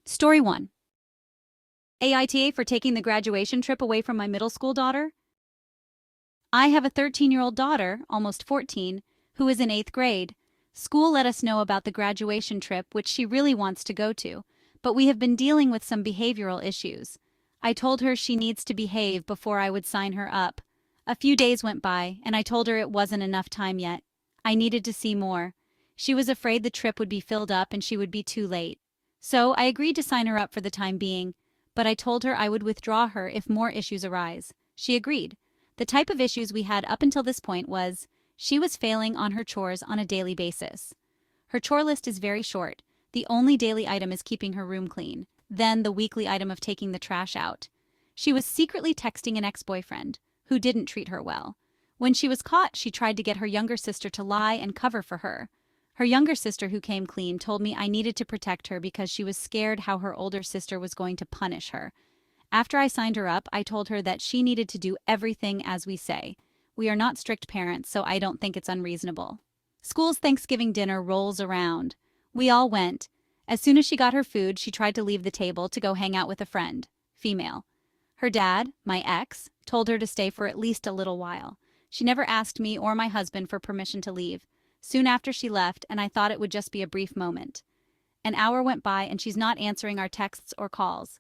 Story 1. AITA for taking the graduation trip away from my middle school daughter. I have a 13-year-old daughter, almost 14, who is in 8th grade. School let us know about the graduation trip, which she really wants to go to, but we have been dealing with some behavioral issues. I told her she needs to behave before I would sign her up. A few days went by, and I told her it wasn't enough time yet. I needed to see more. She was afraid the trip would be filled up and she would be too late. So I agreed to sign her up for the time being, but I told her I would withdraw her if more issues arise. She agreed. The type of issues we had up until this point was, she was failing on her chores on a daily basis. Her chore list is very short. The only daily item is keeping her room clean, then the weekly item of taking the trash out. She was secretly texting an ex-boyfriend, who didn't treat her well. When she was caught, she tried to get her younger sister to lie and cover for her. Her younger sister, who came clean, told me I needed to protect her because she was scared how her older sister was going to punish her. After I signed her up, I told her that she needed to do everything as we say. We are not strict parents, so I don't think it's unreasonable. School's Thanksgiving dinner rolls around. We all went. As soon as she got her food, she tried to leave the table to go hang out with a friend, female. Her dad, my ex, told her to stay for at least a little while. She never asked me or my husband for permission to leave. Soon after she left, and I thought it would just be a brief moment. An hour went by and she's not answering our texts or calls.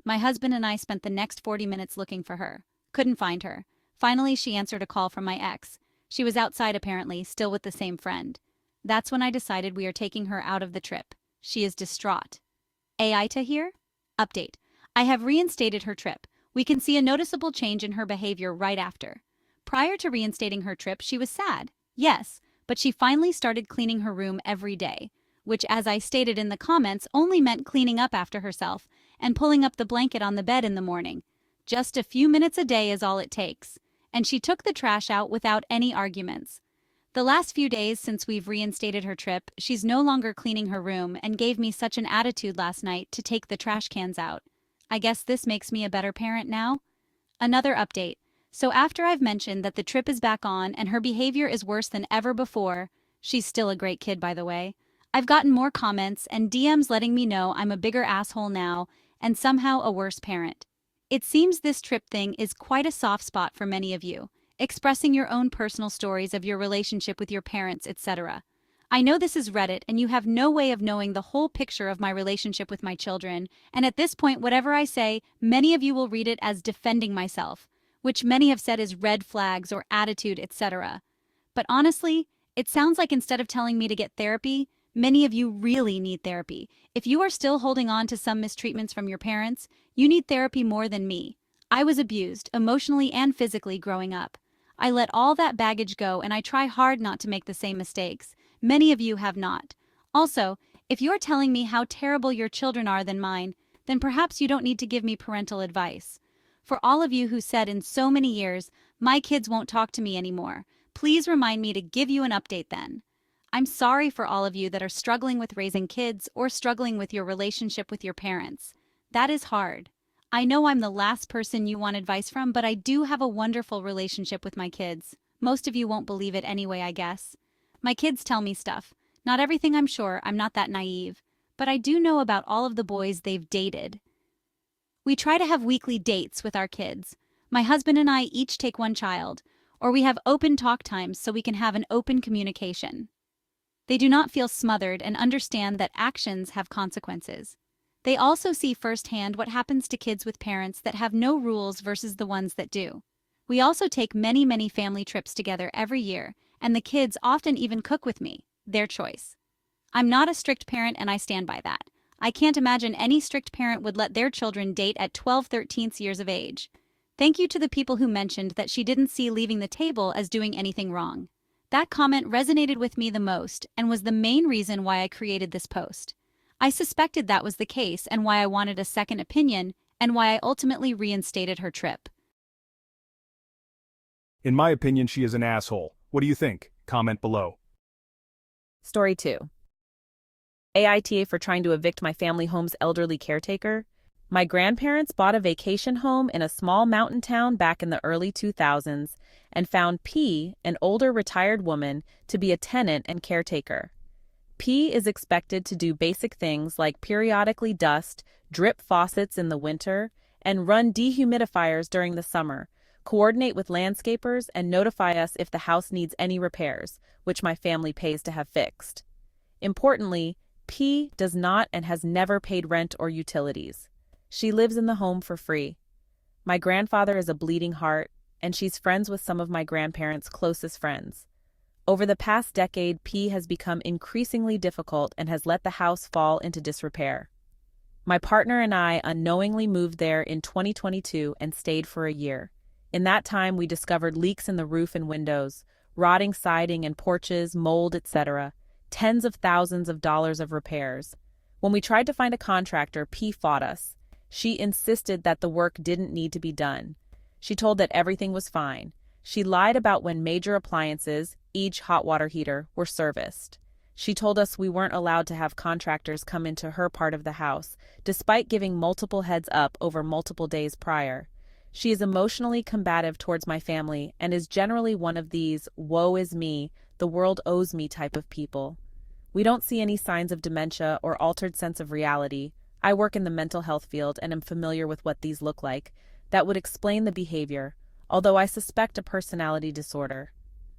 My husband and I spent the next 40 minutes looking for her. Couldn't find her. Finally, she answered a call from my ex. She was outside apparently, still with the same friend. That's when I decided we are taking her out of the trip. She is distraught. Aita here? Update. I have reinstated her trip. We can see a noticeable change in her behavior right after. Prior to reinstating her trip, she was sad. Yes, but she finally started cleaning her room every day, which, as I stated in the comments, only meant cleaning up after herself and pulling up the blanket on the bed in the morning. Just a few minutes a day is all it takes. And she took the trash out without any arguments. The last few days since we've reinstated her trip, she's no longer cleaning her room and gave me such an attitude last night to take the trash cans out. I guess this makes me a better parent now? Another update. So after I've mentioned that the trip is back on and her behavior is worse than ever before, she's still a great kid by the way, I've gotten more comments and DMs letting me know I'm a bigger asshole now and somehow a worse parent. It seems this trip thing is quite a soft spot for many of you, expressing your own personal stories of your relationship with your parents, etc. I know this is Reddit and you have no way of knowing the whole picture of my relationship with my children, and at this point whatever I say, many of you will read it as defending myself, which many have said is red flags or attitude, etc. But honestly, it sounds like instead of telling me to get therapy, many of you really need therapy. If you are still holding on to some mistreatments from your parents, you need therapy more than me. I was abused, emotionally and physically, growing up. I let all that baggage go and I try hard not to make the same mistakes. Many of you have not. Also, if you're telling me how terrible your children are than mine, then perhaps you don't need to give me parental advice. For all of you who said in so many years, my kids won't talk to me anymore, please remind me to give you an update then. I'm sorry for all of you that are struggling with raising kids or struggling with your relationship with your parents. That is hard. I know I'm the last person you want advice from, but I do have a wonderful relationship with my kids. Most of you won't believe it anyway, I guess. My kids tell me stuff. Not everything, I'm sure. I'm not that naive. But I do know about all of the boys they've dated. We try to have weekly dates with our kids. My husband and I each take one child, or we have open talk times so we can have an open communication. They do not feel smothered and understand that actions have consequences. They also see firsthand what happens to kids with parents that have no rules versus the ones that do. We also take many family trips together every year, and the kids often even cook with me, their choice. I'm not a strict parent and I stand by that. I can't imagine any strict parent would let their children date at 12, 13 years of age. Thank you to the people who mentioned that she didn't see leaving the table as doing anything wrong. That comment resonated with me the most and was the main reason why I created this post. I suspected that was the case and why I wanted a second opinion and why I ultimately reinstated her trip. In my opinion, she is an asshole. What do you think? Comment below. Story 2. AITA for trying to evict my family home's elderly caretaker. My grandparents bought a vacation home in a small mountain town back in the early 2000s and found P, an older retired woman, to be a tenant and caretaker. P is expected to do basic things like periodically dust, drip faucets in the winter, and run dehumidifiers during the summer, coordinate with landscapers, and notify us if the house needs any repairs, which my family pays to have fixed. Importantly, P does not and has never paid rent or utilities. She lives in the home for free. My grandfather is a bleeding heart, and she's friends with some of my grandparents' closest friends. Over the past decade, P has become increasingly difficult and has let the house fall into disrepair. My partner and I unknowingly moved there in 2022 and stayed for a year. In that time, we discovered leaks in the roof and windows, rotting siding and porches, mold, etc., tens of thousands of dollars of repairs. When we tried to find a contractor, P fought us. She insisted that the work didn't need to be done. She told that everything was fine. She lied about when major appliances, e.g. hot water heater, were serviced. She told us we weren't allowed to have contractors come into her part of the house, despite giving multiple heads up over multiple days prior. She is emotionally combative towards my family and is generally one of these woe is me, the world owes me type of people. We don't see any signs of dementia or altered sense of reality. I work in the mental health field and am familiar with what these look like. That would explain the behavior, although I suspect a personality disorder.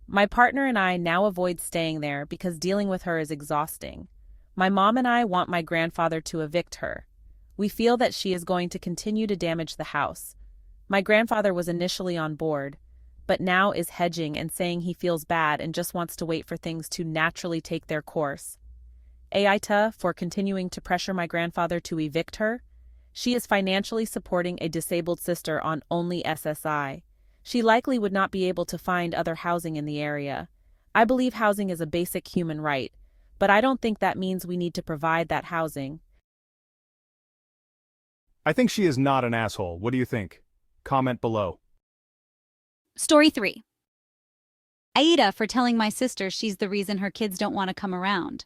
My partner and I now avoid staying there because dealing with her is exhausting. My mom and I want my grandfather to evict her. We feel that she is going to continue to damage the house. My grandfather was initially on board, but now is hedging and saying he feels bad and just wants to wait for things to naturally take their course. Aita for continuing to pressure my grandfather to evict her. She is financially supporting a disabled sister on only SSI. She likely would not be able to find other housing in the area. I believe housing is a basic human right, but I don't think that means we need to provide that housing. I think she is not an asshole. What do you think? Comment below. Story 3. Aida for telling my sister she's the reason her kids don't want to come around.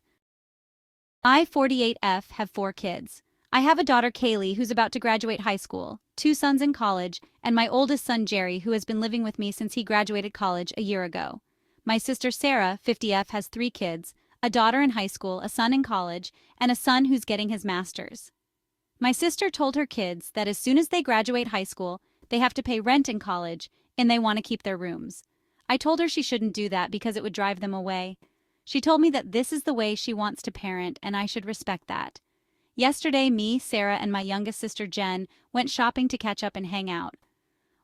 I, 48F, have 4 kids. I have a daughter, Kaylee, who's about to graduate high school, 2 sons in college, and my oldest son, Jerry, who has been living with me since he graduated college a year ago. My sister, Sarah, 50F, has 3 kids, a daughter in high school, a son in college, and a son who's getting his master's. My sister told her kids that as soon as they graduate high school, they have to pay rent in college, and they want to keep their rooms. I told her she shouldn't do that because it would drive them away. She told me that this is the way she wants to parent, and I should respect that. Yesterday, me, Sarah, and my youngest sister, Jen, went shopping to catch up and hang out.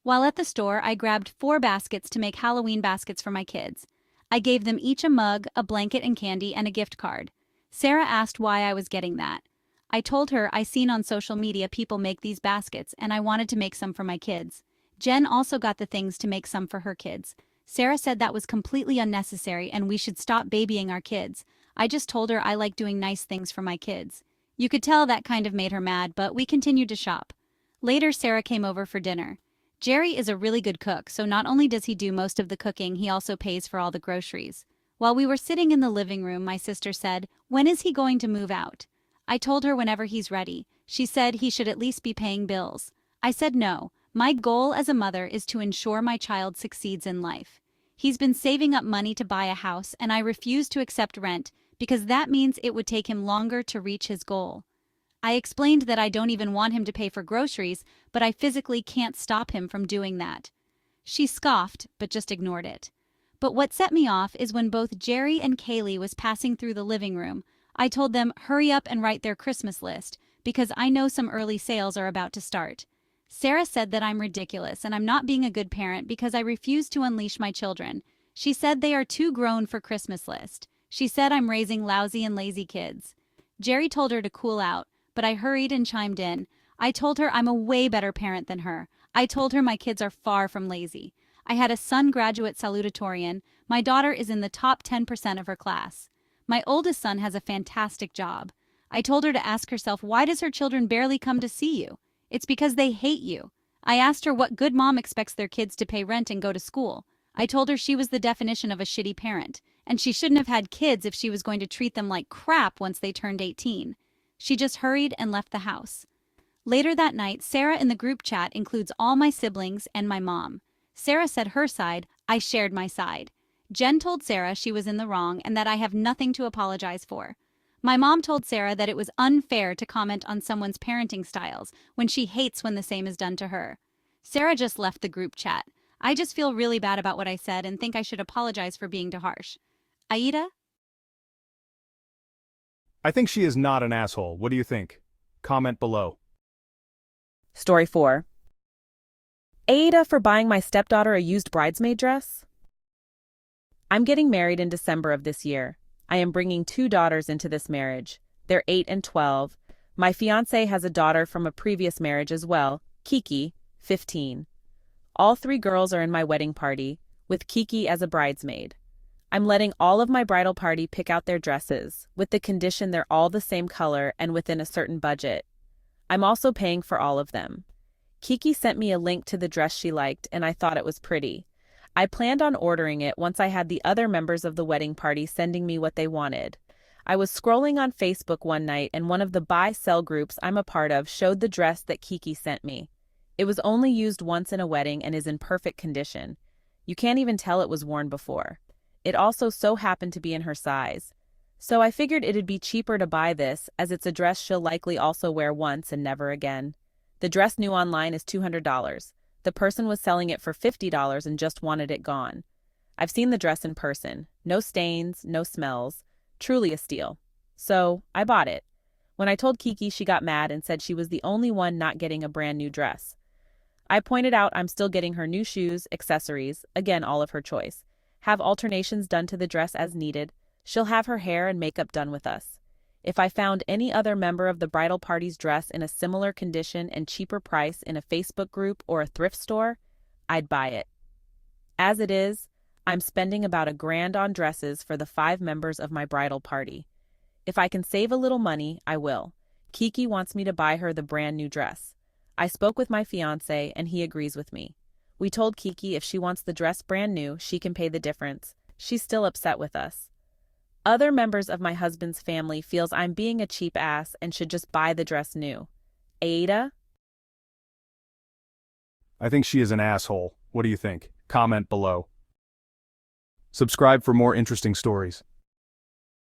While at the store, I grabbed 4 baskets to make Halloween baskets for my kids. I gave them each a mug, a blanket and candy, and a gift card. Sarah asked why I was getting that. I told her I seen on social media people make these baskets, and I wanted to make some for my kids. Jen also got the things to make some for her kids. Sarah said that was completely unnecessary and we should stop babying our kids. I just told her I like doing nice things for my kids. You could tell that kind of made her mad, but we continued to shop. Later, Sarah came over for dinner. Jerry is a really good cook, so not only does he do most of the cooking, he also pays for all the groceries. While we were sitting in the living room, my sister said, "When is he going to move out?" I told her whenever he's ready. She said he should at least be paying bills. I said no. My goal as a mother is to ensure my child succeeds in life. He's been saving up money to buy a house, and I refuse to accept rent because that means it would take him longer to reach his goal. I explained that I don't even want him to pay for groceries, but I physically can't stop him from doing that. She scoffed, but just ignored it. But what set me off is when both Jerry and Kaylee was passing through the living room, I told them hurry up and write their Christmas list, because I know some early sales are about to start. Sarah said that I'm ridiculous and I'm not being a good parent because I refuse to unleash my children. She said they are too grown for Christmas list. She said I'm raising lousy and lazy kids. Jerry told her to cool out, but I hurried and chimed in. I told her I'm a way better parent than her. I told her my kids are far from lazy. I had a son graduate salutatorian. My daughter is in the top 10% of her class. My oldest son has a fantastic job. I told her to ask herself, why does her children barely come to see you? It's because they hate you. I asked her what good mom expects their kids to pay rent and go to school. I told her she was the definition of a shitty parent, and she shouldn't have had kids if she was going to treat them like crap once they turned 18. She just hurried and left the house. Later that night, Sarah in the group chat includes all my siblings and my mom. Sarah said her side, I shared my side. Jen told Sarah she was in the wrong and that I have nothing to apologize for. My mom told Sarah that it was unfair to comment on someone's parenting styles when she hates when the same is done to her. Sarah just left the group chat. I just feel really bad about what I said and think I should apologize for being too harsh. Aida? I think she is not an asshole. What do you think? Comment below. Story 4. Ada for buying my stepdaughter a used bridesmaid dress? I'm getting married in December of this year. I am bringing 2 daughters into this marriage. They're 8 and 12. My fiancé has a daughter from a previous marriage as well, Kiki, 15. All 3 girls are in my wedding party, with Kiki as a bridesmaid. I'm letting all of my bridal party pick out their dresses, with the condition they're all the same color and within a certain budget. I'm also paying for all of them. Kiki sent me a link to the dress she liked, and I thought it was pretty. I planned on ordering it once I had the other members of the wedding party sending me what they wanted. I was scrolling on Facebook one night and one of the buy-sell groups I'm a part of showed the dress that Kiki sent me. It was only used once in a wedding and is in perfect condition. You can't even tell it was worn before. It also so happened to be in her size. So I figured it'd be cheaper to buy this, as it's a dress she'll likely also wear once and never again. The dress new online is $200. The person was selling it for $50 and just wanted it gone. I've seen the dress in person. No stains, no smells. Truly a steal. So, I bought it. When I told Kiki, she got mad and said she was the only one not getting a brand new dress. I pointed out I'm still getting her new shoes, accessories, again all of her choice. Have alternations done to the dress as needed. She'll have her hair and makeup done with us. If I found any other member of the bridal party's dress in a similar condition and cheaper price in a Facebook group or a thrift store, I'd buy it. As it is, I'm spending about $1,000 on dresses for the 5 members of my bridal party. If I can save a little money, I will. Kiki wants me to buy her the brand new dress. I spoke with my fiancé and he agrees with me. We told Kiki if she wants the dress brand new, she can pay the difference. She's still upset with us. Other members of my husband's family feels I'm being a cheap ass and should just buy the dress new. Ada? I think she is an asshole. What do you think? Comment below. Subscribe for more interesting stories.